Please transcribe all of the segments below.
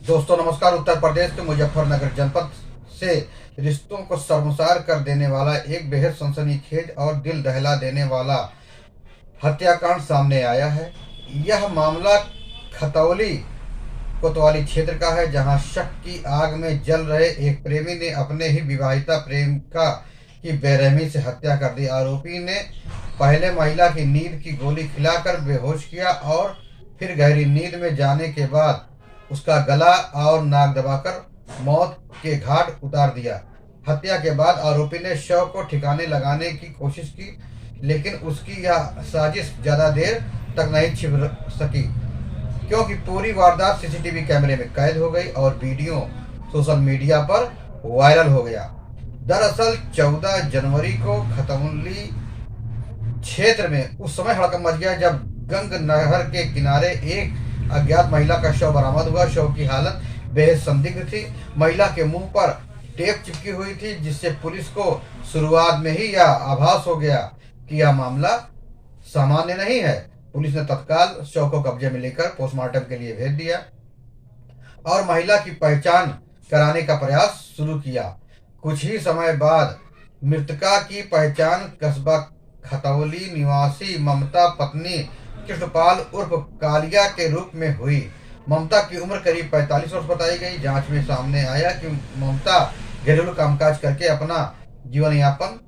दोस्तों नमस्कार। उत्तर प्रदेश के मुजफ्फरनगर जनपद से रिश्तों को शर्मसार कर देने वाला एक बेहद सनसनीखेज और दिल दहला देने वाला हत्याकांड सामने आया है। यह मामला खतौली कोतवाली क्षेत्र का है, जहां शक की आग में जल रहे एक प्रेमी ने अपने ही विवाहिता प्रेमिका की बेरहमी से हत्या कर दी। आरोपी ने पहले महिला की नींद की गोली खिलाकर बेहोश किया और फिर गहरी नींद में जाने के बाद उसका गला और नाक दबाकर मौत के घाट उतार दिया। हत्या के बाद आरोपी ने शव को ठिकाने लगाने की कोशिश की, लेकिन उसकी यह साजिश ज्यादा देर तक नहीं छिप सकी, क्योंकि पूरी वारदात सीसीटीवी कैमरे में कैद हो गई और वीडियो सोशल मीडिया पर वायरल हो गया। दरअसल 14 जनवरी को खतौली क्षेत्र में उस समय हड़कंप मच गया जब गंग नहर के किनारे एक अज्ञात महिला का शव बरामद हुआ। शव की हालत बेहद संदिग्ध थी। महिला के मुंह पर टेप चिपकी हुई थी, जिससे पुलिस को शुरुआत में ही यह आभास हो गया कि यह मामला सामान्य नहीं है। पुलिस ने तत्काल शव को कब्जे में लेकर पोस्टमार्टम के लिए भेज दिया और महिला की पहचान कराने का प्रयास शुरू किया। कुछ ही समय बाद मृतका की पहचान कस्बा खतौली निवासी ममता पत्नी कृष्णपाल उर्फ कालिया के रूप में हुई। ममता की उम्र करीब 45 वर्ष बताई गई। जांच में सामने आया कि ममता घरेलू कामकाज करके अपना जीवन यापन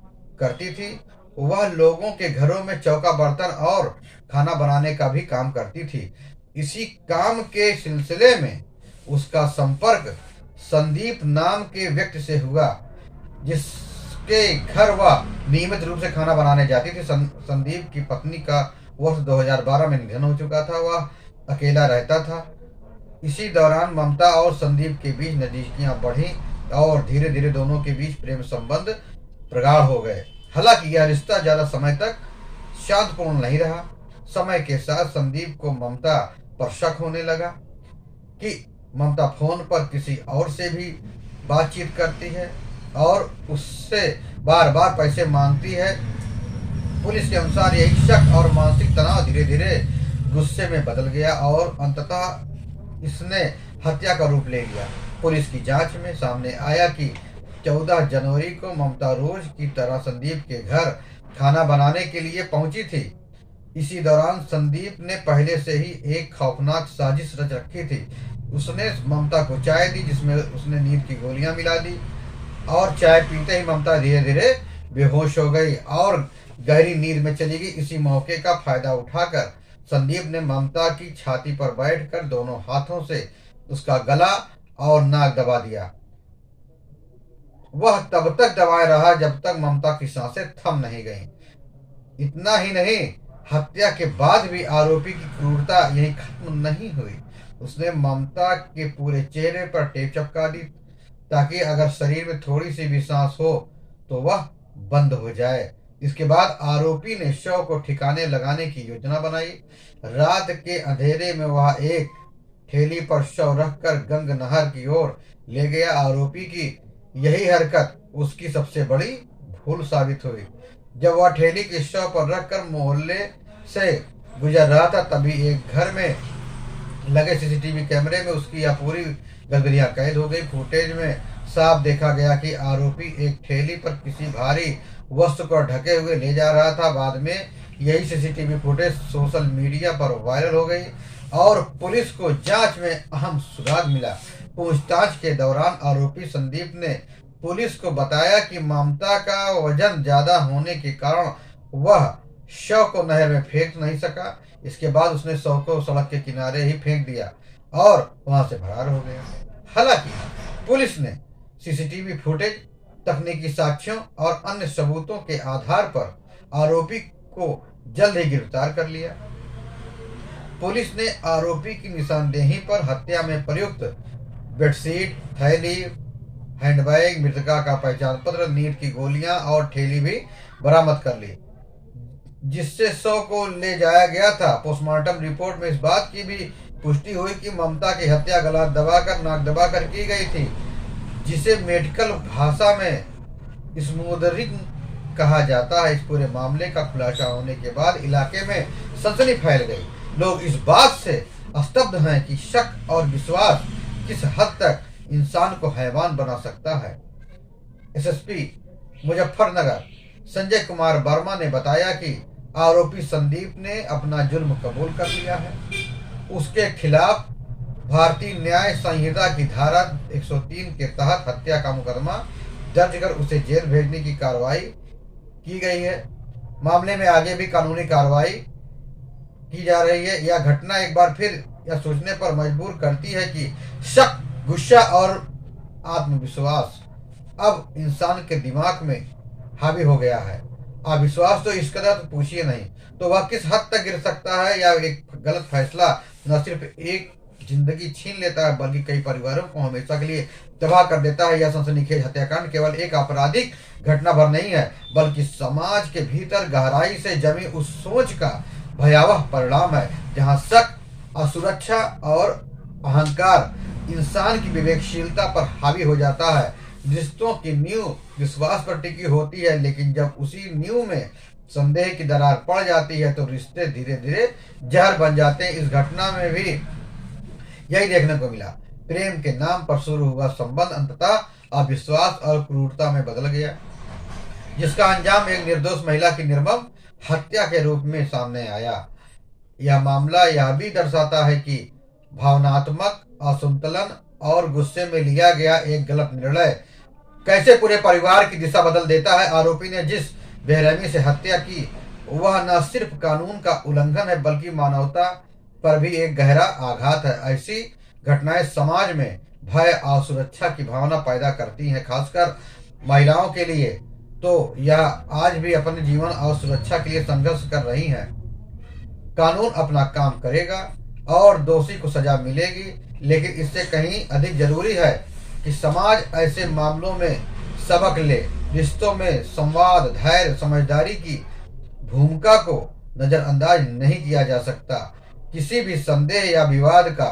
करती थी। वह लोगों के घरों में चौका बर्तन और खाना बनाने का भी काम करती थी। इसी काम के सिलसिले में उसका संपर्क संदीप नाम के व्यक्ति से हुआ, जिसके घर वह नियमित रूप से खाना बनाने जाती थी। संदीप की पत्नी का वर्ष 2012 में निधन हो चुका था। वह अकेला रहता था। इसी दौरान ममता और संदीप के बीच नजदीकियां बढ़ी और धीरे धीरे दोनों के बीच प्रेम संबंध प्रगाढ़ हो गए। हालांकि यह रिश्ता ज्यादा समय तक शांतपूर्ण नहीं रहा। समय के साथ संदीप को ममता पर शक होने लगा कि ममता फोन पर किसी और से भी बातचीत करती है और उससे बार बार पैसे मांगती है। पुलिस के अनुसार यही शक और मानसिक तनाव धीरे धीरे गुस्से में बदल गया और अंततः इसने हत्या का रूप ले लिया। पुलिस की जांच में सामने आया कि 14 जनवरी को ममता रोज की तरह संदीप के घर खाना बनाने के लिए पहुंची थी। इसी दौरान संदीप ने पहले से ही एक खौफनाक साजिश रच रखी थी। उसने ममता को चाय दी, जिसमें उसने नींद की गोलियां मिला दी और चाय पीते ही ममता धीरे धीरे बेहोश हो गई और गहरी नींद में चली गई। इसी मौके का फायदा उठाकर संदीप ने ममता की छाती पर बैठकर दोनों हाथों से उसका गला और नाक दबा दिया। वह तब तक दबाए रहा जब तक ममता की सांसें थम नहीं गईं। इतना ही नहीं, हत्या के बाद भी आरोपी की क्रूरता यहीं खत्म नहीं हुई। उसने ममता के पूरे चेहरे पर टेप चिपका दी ताकि अगर शरीर में थोड़ी सी भी सांस हो तो वह बंद हो जाए। इसके बाद आरोपी ने शव को ठिकाने लगाने की योजना बनाई। रात के अंधेरे में वह एक ठेली पर शव रखकर गंग नहर की ओर ले गया। आरोपी की यही हरकत उसकी सबसे बड़ी भूल साबित हुई। जब वह ठेली के शव पर रखकर मोहल्ले से गुजर रहा था, तभी एक घर में लगे सीसीटीवी कैमरे में उसकी यह पूरी गड़बड़ियां कैद हो गई। फुटेज में साफ देखा गया कि आरोपी एक ठेली पर किसी भारी वस्तु को ढके हुए ले जा रहा था। बाद में यही सीसीटीवी फुटेज सोशल मीडिया पर वायरल हो गई और पुलिस को जांच में अहम सुराग मिला। पूछताछ के दौरान आरोपी संदीप ने पुलिस को बताया कि ममता का वजन ज्यादा होने के कारण वह शव को नहर में फेंक नहीं सका। इसके बाद उसने शव को सड़क के किनारे ही फेंक दिया और वहां से फरार हो गया। हालांकि पुलिस ने सीसीटीवी फुटेज, तकनीकी साक्ष्यों और अन्य सबूतों के आधार पर आरोपी को जल्द ही गिरफ्तार कर लिया। पुलिस ने आरोपी की निशानदेही पर हत्या में प्रयुक्त बेडशीट, थैली, हैंडबैग, मृतका का पहचान पत्र, नींद की गोलियां और ठेली भी बरामद कर ली, जिससे शव को ले जाया गया था। पोस्टमार्टम रिपोर्ट में इस बात की भी पुष्टि हुई कि ममता की हत्या गला दबाकर, नाक दबाकर की गई थी, जिसे मेडिकल भाषा में स्मोदरिंग कहा जाता है। इस पूरे मामले का खुलासा होने के बाद इलाके में सनसनी फैल गई। लोग इस बात से स्तब्ध हैं कि शक और विश्वास किस हद तक इंसान को हैवान बना सकता है। एसएसपी मुजफ्फरनगर संजय कुमार वर्मा ने बताया कि आरोपी संदीप ने अपना जुर्म कबूल कर लिया है। उसके खिलाफ भारतीय न्याय संहिता की धारा 103 के तहत हत्या का मुकदमा दर्ज कर उसे जेल भेजने की कार्रवाई की गई है। मामले में आगे भी कानूनी कार्रवाई की जा रही है। यह घटना एक बार फिर यह सोचने पर मजबूर करती है कि शक, गुस्सा और आत्मविश्वास अब इंसान के दिमाग में हावी हो गया है। अविश्वास तो इस कदर तो पूछिए नहीं, तो वह किस हद तक गिर सकता है। या एक गलत फैसला न सिर्फ एक जिंदगी छीन लेता है बल्कि कई परिवारों को हमेशा के लिए तबाह कर देता है। यह सनसनीखेज हत्याकांड केवल एक आपराधिक घटना भर नहीं है, बल्कि समाज के भीतर गहराई से जमी उस सोच का भयावह परिणाम है जहां शक, असुरक्षा और अहंकार इंसान की विवेकशीलता पर हावी हो जाता है। रिश्तों की नींव विश्वास पर टिकी होती है, लेकिन जब उसी नींव में संदेह की दरार पड़ जाती है तो रिश्ते धीरे धीरे जहर बन जाते हैं। इस घटना में भी यही देखने को मिला। प्रेम के नाम पर शुरू हुआ संबंध अंततः अविश्वास और क्रूरता में बदल गया, जिसका अंजाम एक निर्दोष महिला की निर्मम हत्या के रूप में सामने आया। यह मामला यह भी दर्शाता है कि भावनात्मक असंतुलन और गुस्से में लिया गया एक गलत निर्णय कैसे पूरे परिवार की दिशा बदल देता है। आरोपी ने जिस बेरहमी से हत्या की वह न सिर्फ कानून का उल्लंघन है बल्कि मानवता पर भी एक गहरा आघात है। ऐसी घटनाएं समाज में भय और सुरक्षा की भावना पैदा करती हैं, खासकर महिलाओं के लिए तो यह आज भी अपने जीवन और सुरक्षा के लिए संघर्ष कर रही हैं। कानून अपना काम करेगा और दोषी को सजा मिलेगी, लेकिन इससे कहीं अधिक जरूरी है कि समाज ऐसे मामलों में सबक ले। रिश्तों में संवाद, धैर्य, समझदारी की भूमिका को नजरअंदाज नहीं किया जा सकता। किसी भी संदेह या विवाद का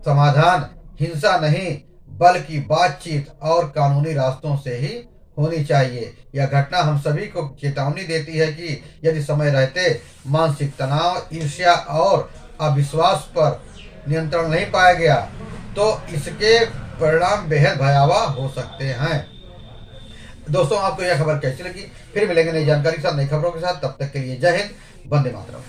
समाधान हिंसा नहीं बल्कि बातचीत और कानूनी रास्तों से ही होनी चाहिए। यह घटना हम सभी को चेतावनी देती है कि यदि समय रहते मानसिक तनाव, ईर्ष्या और अविश्वास पर नियंत्रण नहीं पाया गया तो इसके परिणाम बेहद भयावह हो सकते हैं। दोस्तों, आपको यह खबर कैसी लगी? फिर मिलेंगे नई जानकारी के साथ, नई खबरों के साथ। तब तक के लिए जय हिंद, वंदे मातरम।